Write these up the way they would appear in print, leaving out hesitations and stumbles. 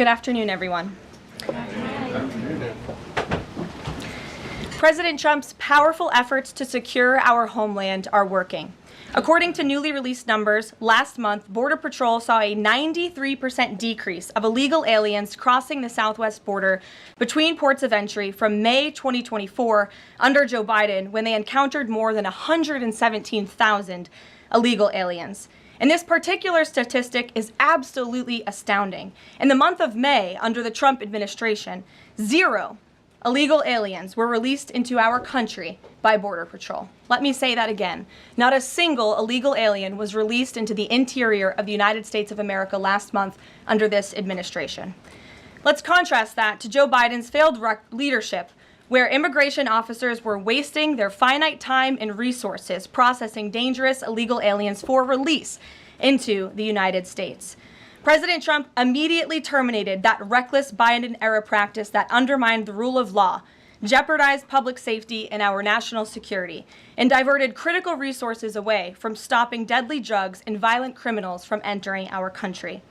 Good afternoon, everyone. President Trump's powerful efforts to secure our homeland are working. According to newly released numbers, last month, Border Patrol saw a 93% decrease of illegal aliens crossing the southwest border between ports of entry from May 2024 under Joe Biden, when they encountered more than 117,000 illegal aliens. And this particular statistic is absolutely astounding. In the month of May, under the Trump administration, 0 illegal aliens were released into our country by Border Patrol. Let me say that again. Not a single illegal alien was released into the interior of the United States of America last month under this administration. Let's contrast that to Joe Biden's failed leadership, where immigration officers were wasting their finite time and resources processing dangerous illegal aliens for release into the United States. President Trump immediately terminated that reckless Biden-era practice that undermined the rule of law, jeopardized public safety and our national security, and diverted critical resources away from stopping deadly drugs and violent criminals from entering our country.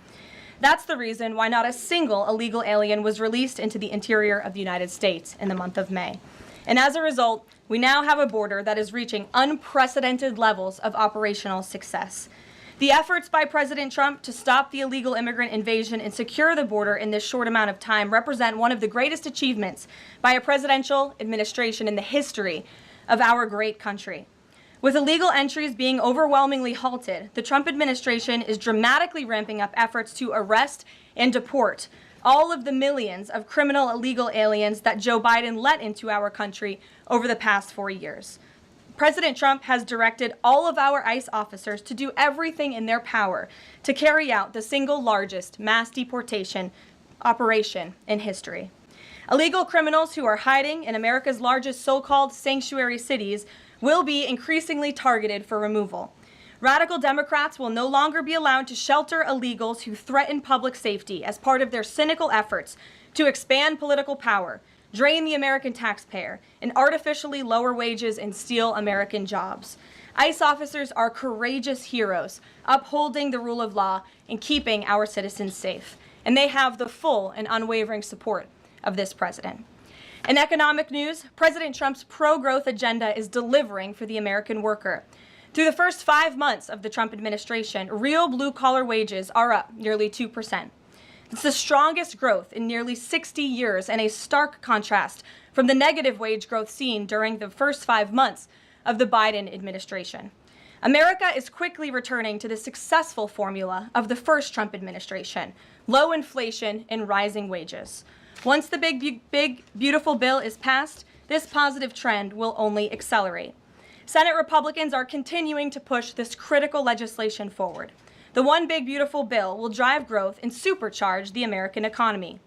That's the reason why not a single illegal alien was released into the interior of the United States in the month of May. And as a result, we now have a border that is reaching unprecedented levels of operational success. The efforts by President Trump to stop the illegal immigrant invasion and secure the border in this short amount of time represent one of the greatest achievements by a presidential administration in the history of our great country. With illegal entries being overwhelmingly halted, the Trump administration is dramatically ramping up efforts to arrest and deport all of the millions of criminal illegal aliens that Joe Biden let into our country over the past 4 years. President Trump has directed all of our ICE officers to do everything in their power to carry out the single largest mass deportation operation in history. Illegal criminals who are hiding in America's largest so-called sanctuary cities will be increasingly targeted for removal. Radical Democrats will no longer be allowed to shelter illegals who threaten public safety as part of their cynical efforts to expand political power, drain the American taxpayer, and artificially lower wages and steal American jobs. ICE officers are courageous heroes, upholding the rule of law and keeping our citizens safe. And they have the full and unwavering support of this president. In economic news, President Trump's pro-growth agenda is delivering for the American worker. Through the first 5 months of the Trump administration, real blue-collar wages are up nearly 2%. It's the strongest growth in nearly 60 years and a stark contrast from the negative wage growth seen during the first 5 months of the Biden administration. America is quickly returning to the successful formula of the first Trump administration: low inflation and rising wages. Once the big, beautiful bill is passed, this positive trend will only accelerate. Senate Republicans are continuing to push this critical legislation forward. The One Big Beautiful Bill will drive growth and supercharge the American economy.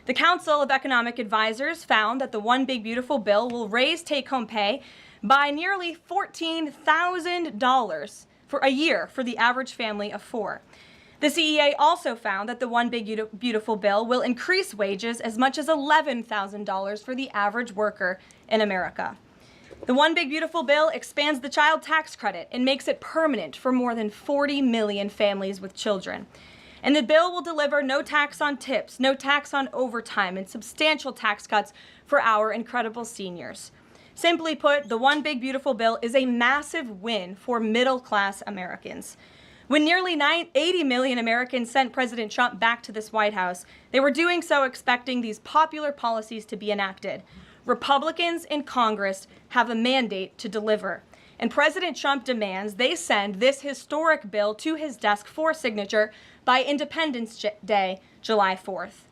The Council of Economic Advisors found that the One Big Beautiful Bill will raise take-home pay by nearly $14,000 for a year for the average family of 4. The CEA also found that the One Big Beautiful Bill will increase wages as much as $11,000 for the average worker in America. The One Big Beautiful Bill expands the child tax credit and makes it permanent for more than 40 million families with children. And the bill will deliver no tax on tips, no tax on overtime, and substantial tax cuts for our incredible seniors. Simply put, the One Big Beautiful Bill is a massive win for middle-class Americans. When nearly 80 million Americans sent President Trump back to this White House, they were doing so expecting these popular policies to be enacted. Republicans in Congress have a mandate to deliver, and President Trump demands they send this historic bill to his desk for signature by Independence Day, July 4th.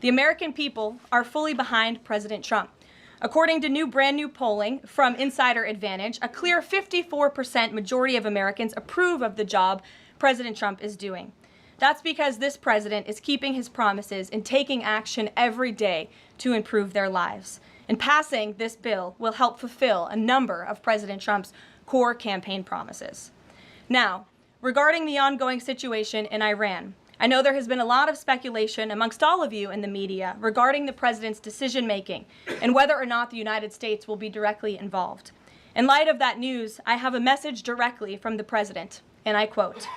The American people are fully behind President Trump. According to brand new polling from Insider Advantage, a clear 54% majority of Americans approve of the job President Trump is doing. That's because this president is keeping his promises and taking action every day to improve their lives. And passing this bill will help fulfill a number of President Trump's core campaign promises. Now, regarding the ongoing situation in Iran, I know there has been a lot of speculation amongst all of you in the media regarding the president's decision-making and whether or not the United States will be directly involved. In light of that news, I have a message directly from the president, and I quote,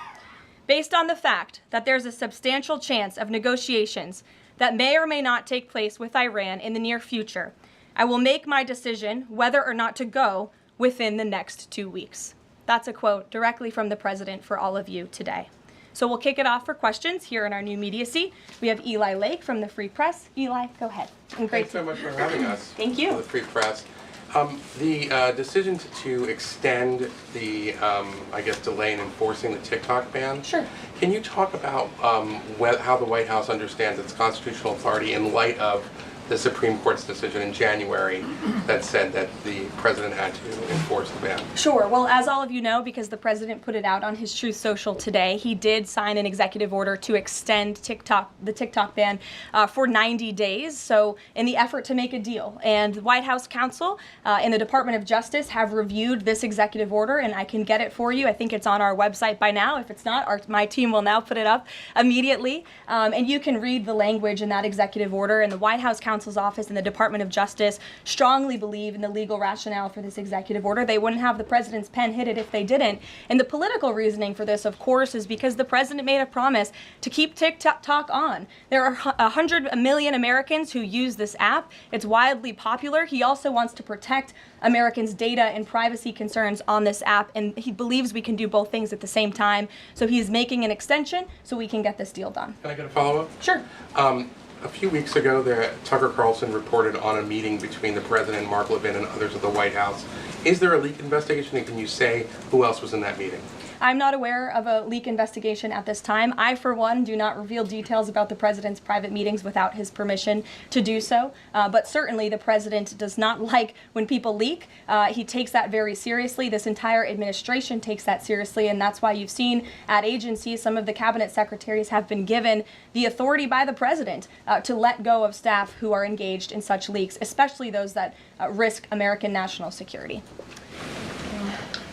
"Based on the fact that there's a substantial chance of negotiations that may or may not take place with Iran in the near future. I will make my decision whether or not to go within the next 2 weeks. That's a quote directly from the president for all of you today. So we'll kick it off for questions here in our new media seat. We have Eli Lake from the Free Press. Eli, go ahead. And Thanks so much for having us. Thank you. For the Free Press. The decision to extend the, delay in enforcing the TikTok ban. Sure. Can you talk about how the White House understands its constitutional authority in light of the Supreme Court's decision in January that said that the president had to enforce the ban? Sure. Well, as all of you know, because the president put it out on his Truth Social today, he did sign an executive order to extend the TikTok ban for 90 days. So in the effort to make a deal. And the White House counsel and the Department of Justice have reviewed this executive order, and I can get it for you. I think it's on our website by now. If it's not, my team will now put it up immediately. And you can read the language in that executive order. And the White House counsel's office and the Department of Justice strongly believe in the legal rationale for this executive order. They wouldn't have the president's pen hit it if they didn't. And the political reasoning for this, of course, is because the president made a promise to keep TikTok on. There are 100 million Americans who use this app. It's wildly popular. He also wants to protect Americans' data and privacy concerns on this app, and he believes we can do both things at the same time. So he's making an extension so we can get this deal done. Can I get a follow-up? Sure. A few weeks ago, Tucker Carlson reported on a meeting between the president, Mark Levin, and others at the White House. Is there a leak investigation, and can you say who else was in that meeting? I'm not aware of a leak investigation at this time. I, for one, do not reveal details about the president's private meetings without his permission to do so. But certainly the president does not like when people leak. He takes that very seriously. This entire administration takes that seriously, and that's why you've seen at agencies some of the cabinet secretaries have been given the authority by the president to let go of staff who are engaged in such leaks, especially those that risk American national security.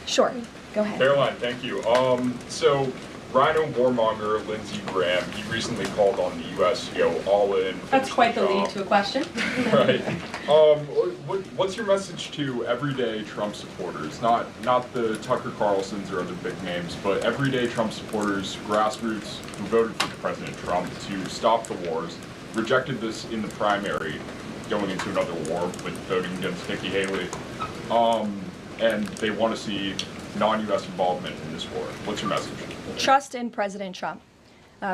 Sure. Go ahead. Karoline, thank you. So Rhino warmonger Lindsey Graham, he recently called on the U.S. to go all in. That's quite the lead to a question. Right. What's your message to everyday Trump supporters? Not the Tucker Carlsons or other big names, but everyday Trump supporters, grassroots who voted for President Trump to stop the wars, rejected this in the primary, going into another war with voting against Nikki Haley, and they want to see non-U.S. involvement in this war. What's your message? Trust in President Trump.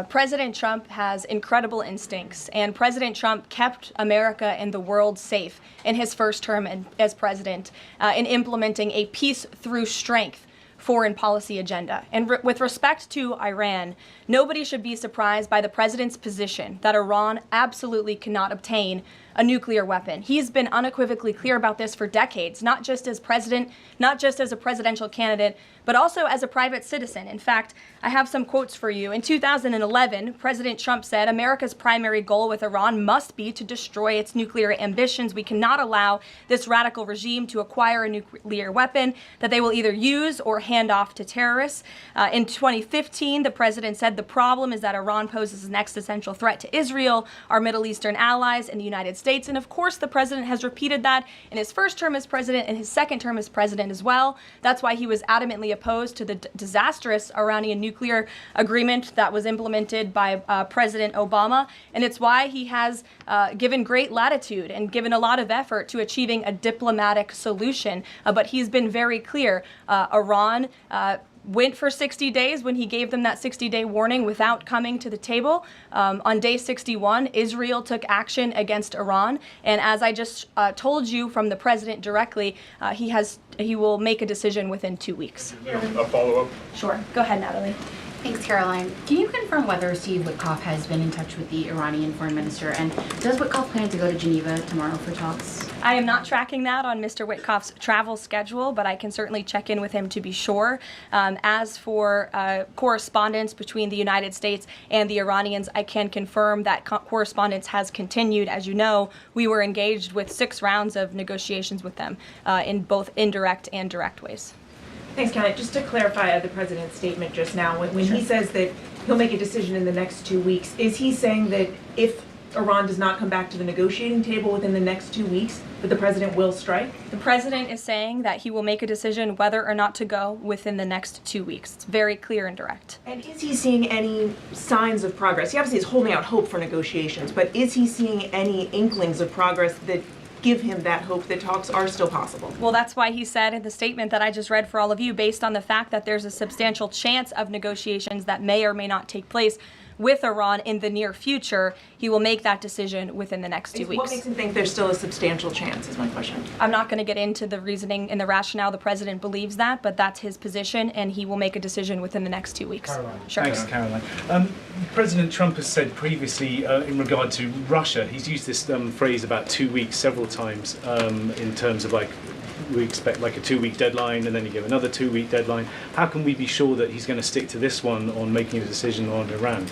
President Trump has incredible instincts, and President Trump kept America and the world safe in his first term as president in implementing a peace through strength foreign policy agenda. And with respect to Iran, nobody should be surprised by the president's position that Iran absolutely cannot obtain a nuclear weapon. He's been unequivocally clear about this for decades, not just as president, not just as a presidential candidate, but also as a private citizen. In fact, I have some quotes for you. In 2011, President Trump said, "America's primary goal with Iran must be to destroy its nuclear ambitions. We cannot allow this radical regime to acquire a nuclear weapon that they will either use or hand off to terrorists." In 2015, the president said, "The problem is that Iran poses an existential threat to Israel, our Middle Eastern allies, and the United States." And of course, the president has repeated that in his first term as president and his second term as president as well. That's why he was adamantly opposed to the disastrous Iranian nuclear agreement that was implemented by President Obama. And it's why he has given great latitude and given a lot of effort to achieving a diplomatic solution. But he's been very clear. Iran went for 60 days when he gave them that 60-day warning without coming to the table. On day 61, Israel took action against Iran. And as I just told you from the president directly, he will make a decision within 2 weeks. A follow-up? Sure. Go ahead, Natalie. Thanks, Karoline. Can you confirm whether Steve Witkoff has been in touch with the Iranian foreign minister? And does Witkoff plan to go to Geneva tomorrow for talks? I am not tracking that on Mr. Witkoff's travel schedule, but I can certainly check in with him to be sure. As for correspondence between the United States and the Iranians, I can confirm that correspondence has continued. As you know, we were engaged with 6 rounds of negotiations with them in both indirect and direct ways. Thanks, Kelly. Just to clarify the president's statement just now, when he says that he'll make a decision in the next 2 weeks, is he saying that if Iran does not come back to the negotiating table within the next 2 weeks, that the president will strike? The president is saying that he will make a decision whether or not to go within the next 2 weeks. It's very clear and direct. And is he seeing any signs of progress? He obviously is holding out hope for negotiations, but is he seeing any inklings of progress that give him that hope that talks are still possible? Well, that's why he said in the statement that I just read for all of you, based on the fact that there's a substantial chance of negotiations that may or may not take place with Iran in the near future, he will make that decision within the next 2 weeks. What makes him think there's still a substantial chance, is my question. I'm not going to get into the reasoning and the rationale the president believes that, but that's his position, and he will make a decision within the next 2 weeks. Karoline. Sure. Thanks, Karoline. President Trump has said previously in regard to Russia, he's used this phrase about 2 weeks several times in terms of like, we expect like a 2-week deadline and then you give another 2-week deadline. How can we be sure that he's going to stick to this one on making a decision on Iran?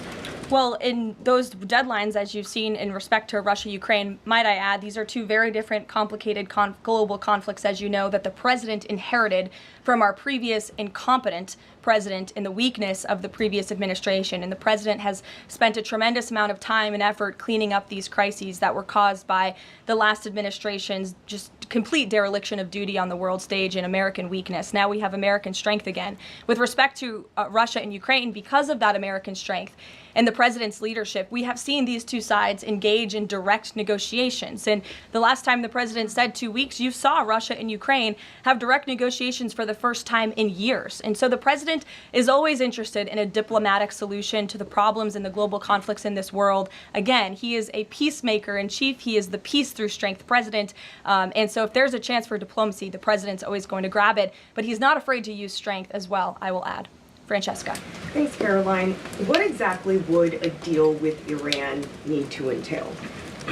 Well, in those deadlines, as you've seen in respect to Russia, Ukraine, might I add, these are two very different, complicated global conflicts, as you know, that the president inherited from our previous incompetent president in the weakness of the previous administration. And the president has spent a tremendous amount of time and effort cleaning up these crises that were caused by the last administration's just complete dereliction of duty on the world stage and American weakness. Now we have American strength again. With respect to Russia and Ukraine, because of that American strength and the president's leadership, we have seen these two sides engage in direct negotiations. And the last time the president said 2 weeks, you saw Russia and Ukraine have direct negotiations for the first time in years. And so the president is always interested in a diplomatic solution to the problems and the global conflicts in this world. Again, he is a peacemaker in chief. He is the peace through strength president. And so if there's a chance for diplomacy, the president's always going to grab it. But he's not afraid to use strength as well, I will add. Francesca. Thanks, Caroline. What exactly would a deal with Iran need to entail?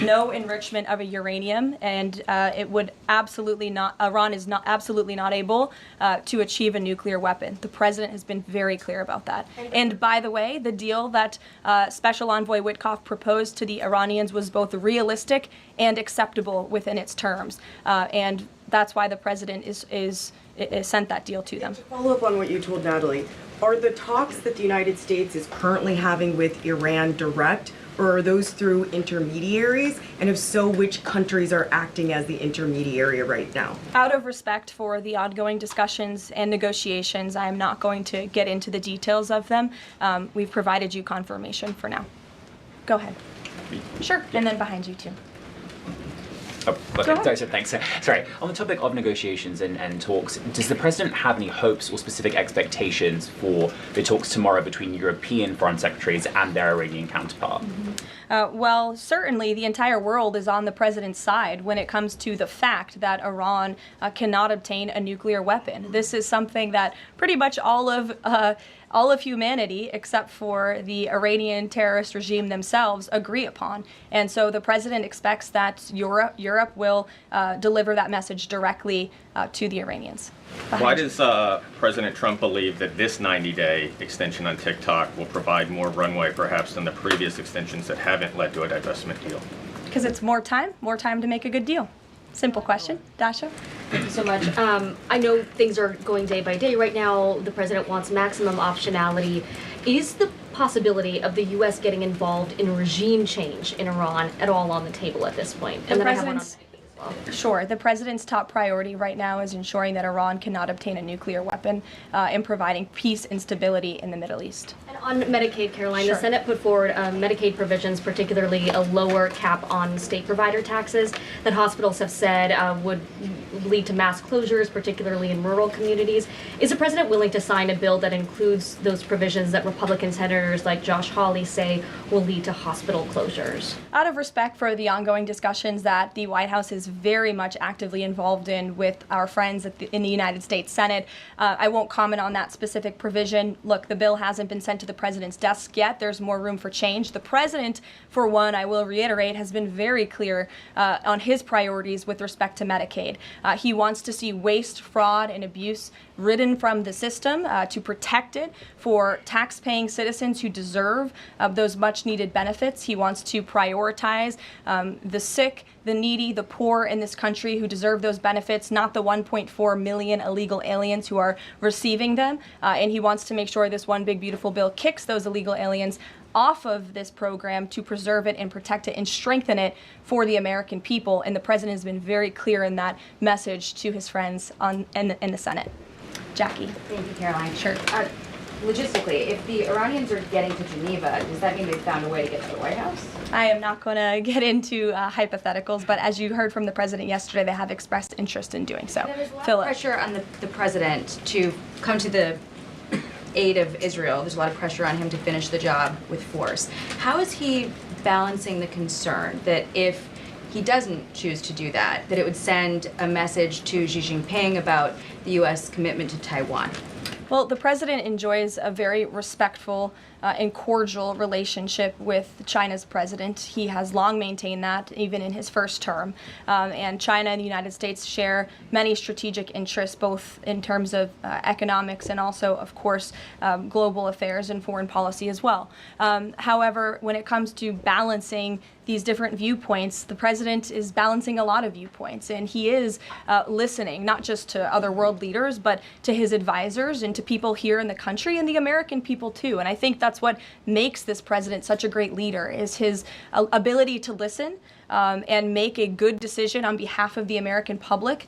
No enrichment of a uranium, and it would absolutely not, Iran is not absolutely not able to achieve a nuclear weapon. The president has been very clear about that. And by the way, the deal that Special Envoy Witkoff proposed to the Iranians was both realistic and acceptable within its terms. And that's why the president is sent that deal to them. To follow up on what you told Natalie, are the talks that the United States is currently having with Iran direct, or are those through intermediaries? And if so, which countries are acting as the intermediary right now? Out of respect for the ongoing discussions and negotiations, I am not going to get into the details of them. We've provided you confirmation for now. Go ahead. Sure, and then behind you too. Oh, okay. So thanks. Sorry. On the topic of negotiations and talks, does the president have any hopes or specific expectations for the talks tomorrow between European foreign secretaries and their Iranian counterpart? Well, certainly the entire world is on the president's side when it comes to the fact that Iran cannot obtain a nuclear weapon. This is something that pretty much all of humanity, except for the Iranian terrorist regime themselves, agree upon. And so the president expects that Europe will deliver that message directly to the Iranians. Why does President Trump believe that this 90-day extension on TikTok will provide more runway perhaps than the previous extensions that haven't led to a divestment deal? Because it's more time to make a good deal. Simple question. Dasha? Thank you so much. I know things are going day by day right now. The president wants maximum optionality. Is the possibility of the U.S. getting involved in regime change in Iran at all on the table at this point? And then I have one on as well. Sure. The president's top priority right now is ensuring that Iran cannot obtain a nuclear weapon and providing peace and stability in the Middle East. And on Medicaid, Caroline, Sure. the Senate put forward Medicaid provisions, particularly a lower cap on state provider taxes that hospitals have said would lead to mass closures, particularly in rural communities. Is the president willing to sign a bill that includes those provisions that Republican senators like Josh Hawley say will lead to hospital closures? Out of respect for the ongoing discussions that the White House is very much actively involved in with our friends in the United States Senate, I won't comment on that specific provision. Look, the bill hasn't been sent to the president's desk yet. There's more room for change. The president, for one, I will reiterate, has been very clear on his priorities with respect to Medicaid. He wants to see waste, fraud, and abuse ridden from the system to protect it for tax-paying citizens who deserve those much-needed benefits. He wants to prioritize the sick, the needy, the poor in this country who deserve those benefits, not the 1.4 million illegal aliens who are receiving them. And he wants to make sure this one big beautiful bill kicks those illegal aliens off of this program to preserve it and protect it and strengthen it for the American people. And the president has been very clear in that message to his friends in the Senate. Jackie. Thank you, Caroline. Sure. Logistically, if the Iranians are getting to Geneva, does that mean they've found a way to get to the White House? I am not going to get into hypotheticals, but as you heard from the president yesterday, they have expressed interest in doing so. There's a lot Philip. of pressure on the president to come to the aid of Israel. There's a lot of pressure on him to finish the job with force. How is he balancing the concern that if he doesn't choose to do that, that it would send a message to Xi Jinping about the U.S. commitment to Taiwan? Well, the president enjoys a very respectful and cordial relationship with China's president. He has long maintained that, even in his first term. And China and the United States share many strategic interests, both in terms of economics and also, of course, global affairs and foreign policy as well. However, when it comes to balancing these different viewpoints, the president is balancing a lot of viewpoints, and he is listening not just to other world leaders, but to his advisors and to people here in the country and the American people too. And I think that's what makes this president such a great leader, is his ability to listen and make a good decision on behalf of the American public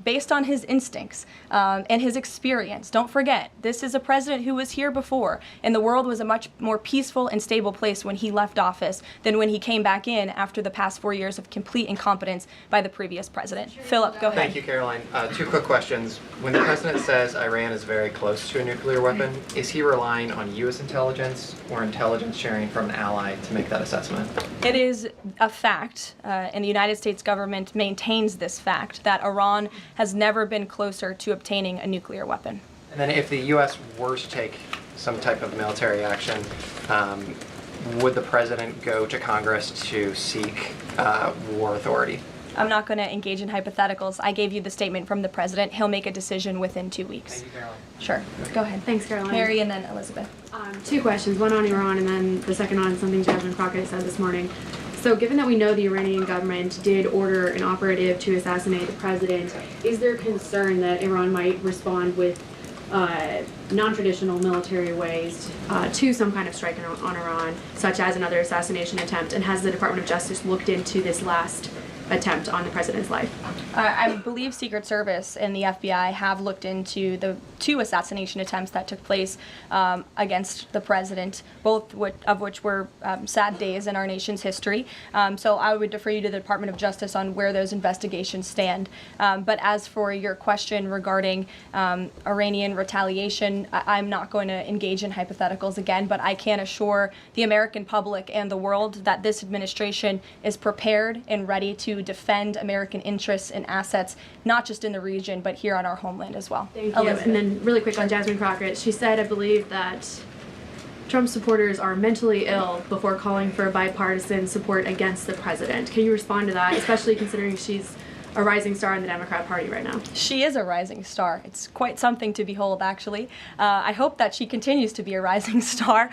based on his instincts and his experience. Don't forget, this is a president who was here before, and the world was a much more peaceful and stable place when he left office than when he came back in after the past 4 years of complete incompetence by the previous president. Philip, go ahead. Thank you, Caroline. Two quick questions. When the president says Iran is very close to a nuclear weapon, is he relying on U.S. intelligence or intelligence sharing from an ally to make that assessment? It is a fact, and the United States government maintains this fact, that Iran has never been closer to obtaining a nuclear weapon. And then if the U.S. were to take some type of military action, would the president go to Congress to seek war authority? I'm not going to engage in hypotheticals. I gave you the statement from the president. He'll make a decision within 2 weeks. Thank you, Caroline. Sure. Go ahead. Thanks, Caroline. Mary and then Elizabeth. Two questions, one on Iran and then the second on something Jasmine Crockett said this morning. So given that we know the Iranian government did order an operative to assassinate the president, is there concern that Iran might respond with non-traditional military ways to some kind of strike on Iran, such as another assassination attempt? And has the Department of Justice looked into this last attempt on the president's life? I believe Secret Service and the FBI have looked into the 2 assassination attempts that took place against the president, both of which were sad days in our nation's history. So I would defer you to the Department of Justice on where those investigations stand. But as for your question regarding Iranian retaliation, I'm not going to engage in hypotheticals again, but I can assure the American public and the world that this administration is prepared and ready to defend American interests and assets, not just in the region, but here on our homeland as well. Thank you. And then really quick on Jasmine Crockett, she said, I believe, that Trump supporters are mentally ill before calling for bipartisan support against the president. Can you respond to that, especially considering she's a rising star in the Democrat Party right now? She is a rising star. It's quite something to behold, actually. I hope that she continues to be a rising star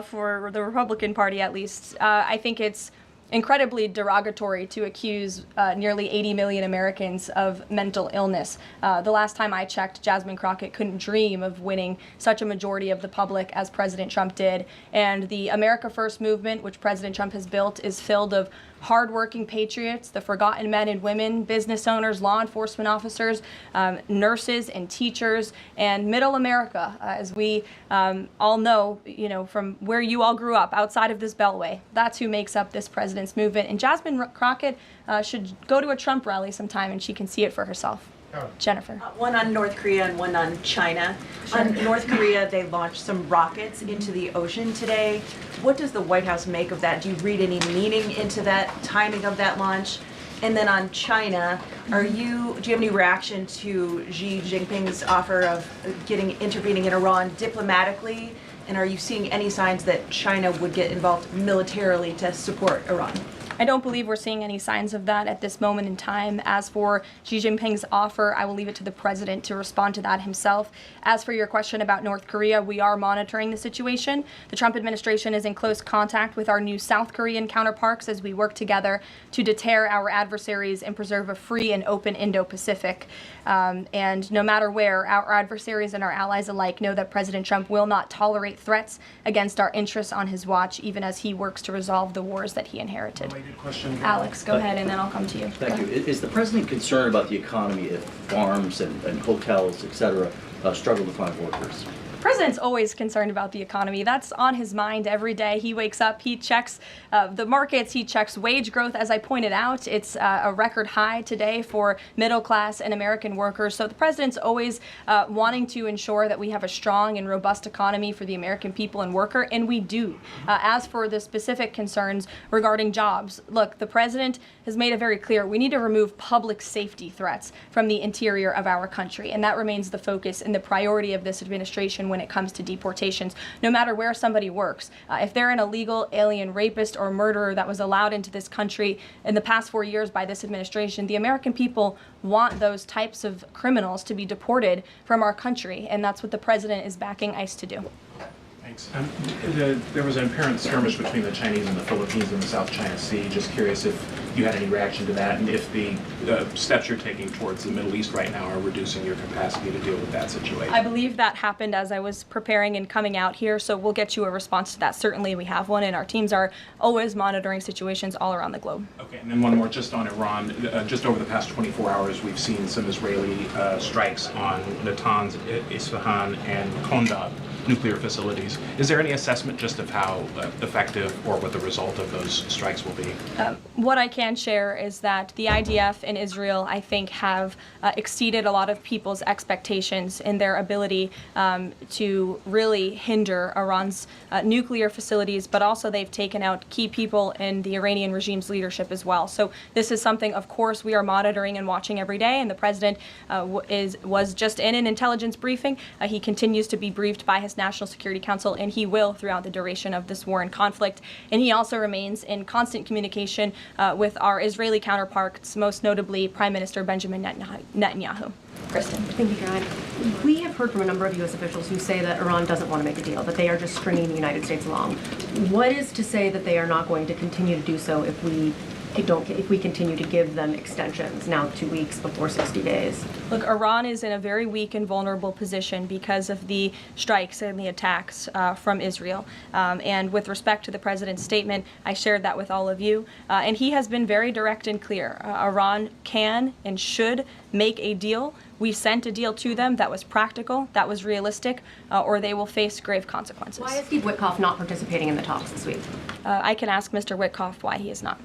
for the Republican Party, at least. I think it's incredibly derogatory to accuse nearly 80 million Americans of mental illness. The last time I checked, Jasmine Crockett couldn't dream of winning such a majority of the public as President Trump did. And the America First movement, which President Trump has built, is filled of hardworking patriots, the forgotten men and women, business owners, law enforcement officers, nurses and teachers, and middle America, as we all know, from where you all grew up, outside of this beltway. That's who makes up this president's movement. And Jasmine Crockett should go to a Trump rally sometime and she can see it for herself. Jennifer. One on North Korea and one on China. Sure. On North Korea, they launched some rockets into the ocean today. What does the White House make of that? Do you read any meaning into that timing of that launch? And then on China, do you have any reaction to Xi Jinping's offer of intervening in Iran diplomatically? And are you seeing any signs that China would get involved militarily to support Iran? I don't believe we're seeing any signs of that at this moment in time. As for Xi Jinping's offer, I will leave it to the president to respond to that himself. As for your question about North Korea, we are monitoring the situation. The Trump administration is in close contact with our new South Korean counterparts as we work together to deter our adversaries and preserve a free and open Indo-Pacific. And no matter where, our adversaries and our allies alike know that President Trump will not tolerate threats against our interests on his watch, even as he works to resolve the wars that he inherited. Question. Alex, go ahead, and then I'll come to you. Thank you. Is the president concerned about the economy if farms and hotels, et cetera, struggle to find workers? The president's always concerned about the economy. That's on his mind every day. He wakes up, he checks the markets, he checks wage growth. As I pointed out, it's a record high today for middle class and American workers. So the president's always wanting to ensure that we have a strong and robust economy for the American people and worker, and we do. As for the specific concerns regarding jobs, look, the president has made it very clear we need to remove public safety threats from the interior of our country, and that remains the focus and the priority of this administration when it comes to deportations, no matter where somebody works. If they're an illegal alien rapist or murderer that was allowed into this country in the past 4 years by this administration, the American people want those types of criminals to be deported from our country, and that's what the president is backing ICE to do. Thanks. There was an apparent skirmish between the Chinese and the Philippines in the South China Sea. Just curious if you had any reaction to that, and if the steps you're taking towards the Middle East right now are reducing your capacity to deal with that situation. I believe that happened as I was preparing and coming out here, so we'll get you a response to that. Certainly we have one, and our teams are always monitoring situations all around the globe. Okay, and then one more just on Iran. Just over the past 24 hours, we've seen some Israeli strikes on Natanz, Isfahan, and Kondab nuclear facilities. Is there any assessment just of how effective or what the result of those strikes will be? What I can share is that the IDF and Israel, I think, have exceeded a lot of people's expectations in their ability to really hinder Iran's nuclear facilities, but also they've taken out key people in the Iranian regime's leadership as well. So this is something, of course, we are monitoring and watching every day, and the president was just in an intelligence briefing. He continues to be briefed by his National Security Council, and he will throughout the duration of this war and conflict. And he also remains in constant communication with our Israeli counterparts, most notably Prime Minister Benjamin Netanyahu. Kristen. Thank you, Caroline. We have heard from a number of U.S. officials who say that Iran doesn't want to make a deal, that they are just stringing the United States along. What is to say that they are not going to continue to do so if we continue to give them extensions, now 2 weeks before 60 days? Look, Iran is in a very weak and vulnerable position because of the strikes and the attacks from Israel. And with respect to the president's statement, I shared that with all of you. And he has been very direct and clear. Iran can and should make a deal. We sent a deal to them that was practical, that was realistic, or they will face grave consequences. Why is Steve Witkoff not participating in the talks this week? I can ask Mr. Witkoff why he is not.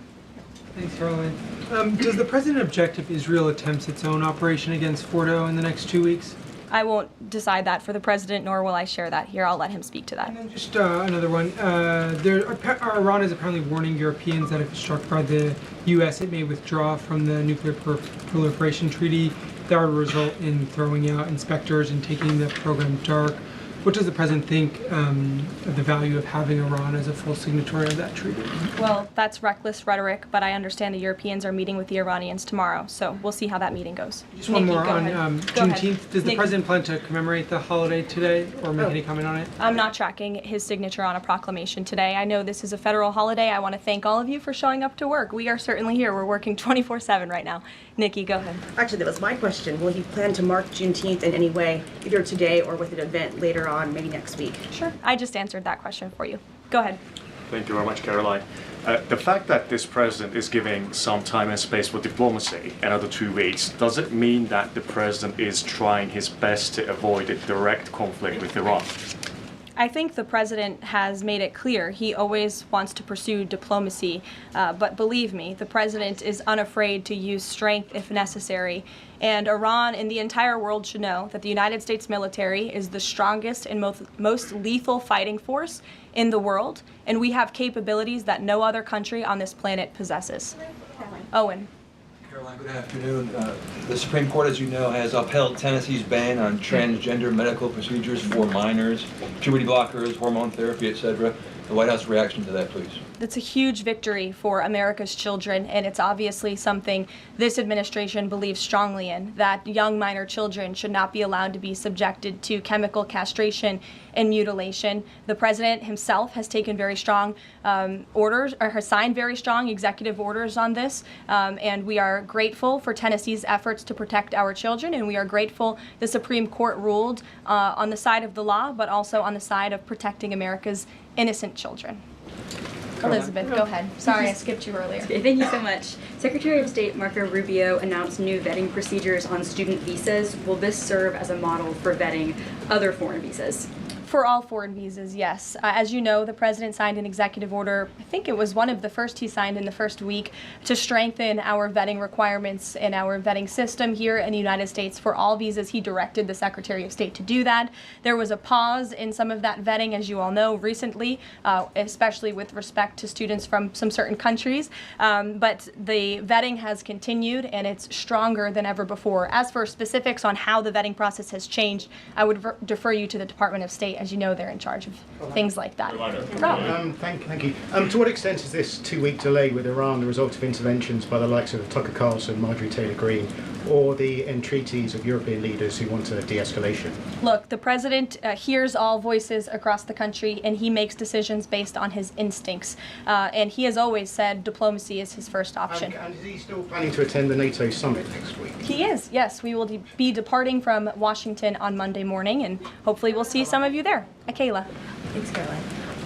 Thanks, Karoline. Does the president object if Israel attempts its own operation against Fordo in the next 2 weeks? I won't decide that for the president, nor will I share that here. I'll let him speak to that. And then just another one. Iran is apparently warning Europeans that if struck by the U.S., it may withdraw from the nuclear proliferation treaty. That would result in throwing out inspectors and taking the program dark. What does the president think of the value of having Iran as a full signatory of that treaty? Well, that's reckless rhetoric, but I understand the Europeans are meeting with the Iranians tomorrow, so we'll see how that meeting goes. Just one more on Juneteenth. Does the president plan to commemorate the holiday today or make any comment on it? I'm not tracking his signature on a proclamation today. I know this is a federal holiday. I want to thank all of you for showing up to work. We are certainly here. We're working 24/7 right now. Nikki, go ahead. Actually, that was my question. Will he plan to mark Juneteenth in any way, either today or with an event later on, maybe next week? Sure. I just answered that question for you. Go ahead. Thank you very much, Caroline. The fact that this president is giving some time and space for diplomacy, another 2 weeks, does it mean that the president is trying his best to avoid a direct conflict with Iran? I think the president has made it clear he always wants to pursue diplomacy, but believe me, the president is unafraid to use strength if necessary. And Iran and the entire world should know that the United States military is the strongest and most lethal fighting force in the world, and we have capabilities that no other country on this planet possesses. Owen. Caroline, good afternoon. The Supreme Court, as you know, has upheld Tennessee's ban on transgender medical procedures for minors, puberty blockers, hormone therapy, etc. The White House reaction to that, please. That's a huge victory for America's children, and it's obviously something this administration believes strongly in, that young minor children should not be allowed to be subjected to chemical castration and mutilation. The president himself has taken very strong orders, or has signed very strong executive orders on this, and we are grateful for Tennessee's efforts to protect our children, and we are grateful the Supreme Court ruled on the side of the law, but also on the side of protecting America's innocent children. Elizabeth, go ahead. Sorry, I skipped you earlier. Okay, thank you so much. Secretary of State Marco Rubio announced new vetting procedures on student visas. Will this serve as a model for vetting other foreign visas? For all foreign visas, yes. As you know, the president signed an executive order, I think it was one of the first he signed in the first week, to strengthen our vetting requirements and our vetting system here in the United States for all visas. He directed the Secretary of State to do that. There was a pause in some of that vetting, as you all know, recently, especially with respect to students from some certain countries. But the vetting has continued, and it's stronger than ever before. As for specifics on how the vetting process has changed, I would defer you to the Department of State. As you know, they're in charge of things like that. Thank you. To what extent is this 2-week delay with Iran the result of interventions by the likes of Tucker Carlson, Marjorie Taylor Greene, or the entreaties of European leaders who want a de-escalation? Look, the president hears all voices across the country, and he makes decisions based on his instincts. And he has always said diplomacy is his first option. And is he still planning to attend the NATO summit next week? He is, yes. We will be departing from Washington on Monday morning, and hopefully we'll see some of you there. Kayla. Thanks, Caroline.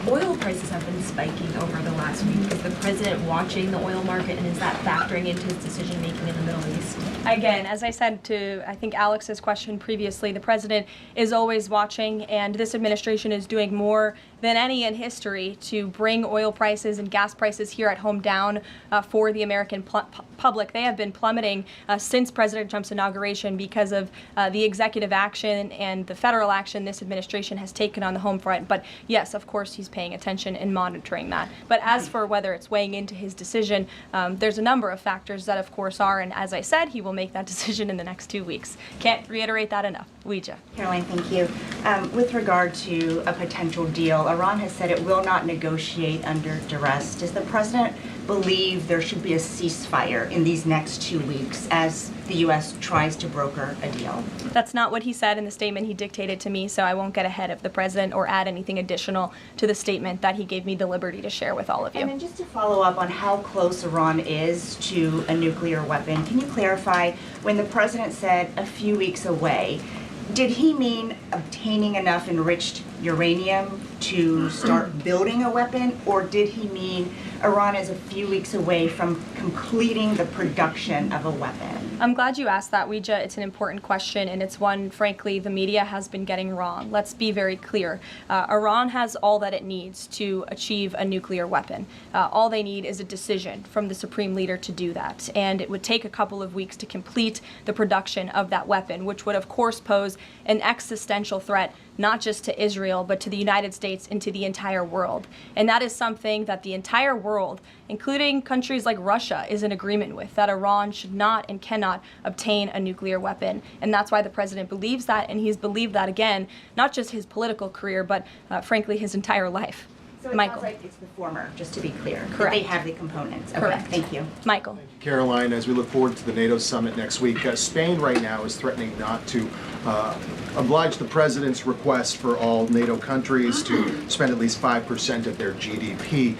Oil prices have been spiking over the last week. Is the president watching the oil market, and is that factoring into his decision-making in the Middle East? Again, as I said to, I think, Alex's question previously, the president is always watching, and this administration is doing more than any in history to bring oil prices and gas prices here at home down for the American public. They have been plummeting since President Trump's inauguration because of the executive action and the federal action this administration has taken on the home front. But yes, of course, he's paying attention and monitoring that. But as for whether it's weighing into his decision, there's a number of factors that, of course, are, and as I said, he will make that decision in the next 2 weeks. Can't reiterate that enough. Ouija. Caroline, thank you. With regard to a potential deal, Iran has said it will not negotiate under duress. Does the president believe there should be a ceasefire in these next 2 weeks as the U.S. tries to broker a deal? That's not what he said in the statement he dictated to me, so I won't get ahead of the president or add anything additional to the statement that he gave me the liberty to share with all of you. And then just to follow up on how close Iran is to a nuclear weapon, can you clarify when the president said a few weeks away, did he mean obtaining enough enriched uranium to start building a weapon, or did he mean Iran is a few weeks away from completing the production of a weapon? I'm glad you asked that, Ouija. It's an important question, and it's one, frankly, the media has been getting wrong. Let's be very clear. Iran has all that it needs to achieve a nuclear weapon. All they need is a decision from the supreme leader to do that, and it would take a couple of weeks to complete the production of that weapon, which would, of course, pose an existential threat not just to Israel, but to the United States and to the entire world. And that is something that the entire world, including countries like Russia, is in agreement with, that Iran should not and cannot obtain a nuclear weapon. And that's why the president believes that, and he's believed that, again, not just his political career, but frankly, his entire life. So it Michael. sounds like it's the former, just to be clear. Correct. That they have the components. Okay, Correct. thank you. Michael. Caroline, as we look forward to the NATO summit next week, Spain right now is threatening not to oblige the president's request for all NATO countries to spend at least 5% of their GDP.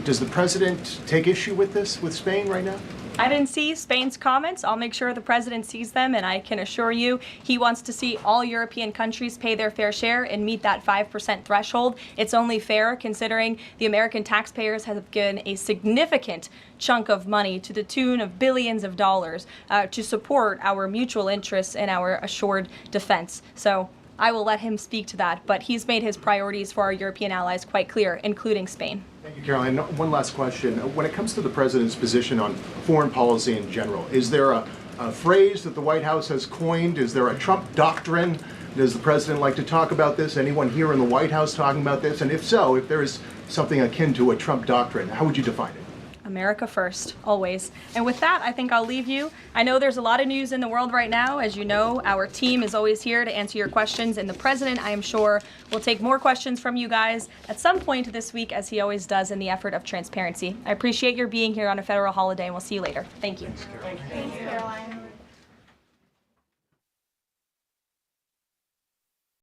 Does the president take issue with this, with Spain right now? I didn't see Spain's comments. I'll make sure the president sees them, and I can assure you he wants to see all European countries pay their fair share and meet that 5% threshold. It's only fair considering the American taxpayers have given a significant chunk of money to the tune of billions of dollars to support our mutual interests and our assured defense. So I will let him speak to that, but he's made his priorities for our European allies quite clear, including Spain. Thank you, Caroline. One last question. When it comes to the president's position on foreign policy in general, is there a phrase that the White House has coined? Is there a Trump doctrine? Does the president like to talk about this? Anyone here in the White House talking about this? And if so, if there is something akin to a Trump doctrine, how would you define it? America first, always. And with that, I think I'll leave you. I know there's a lot of news in the world right now. As you know, our team is always here to answer your questions, and the president, I am sure, will take more questions from you guys at some point this week, as he always does in the effort of transparency. I appreciate your being here on a federal holiday, and we'll see you later. Thank you. Thank you, Caroline.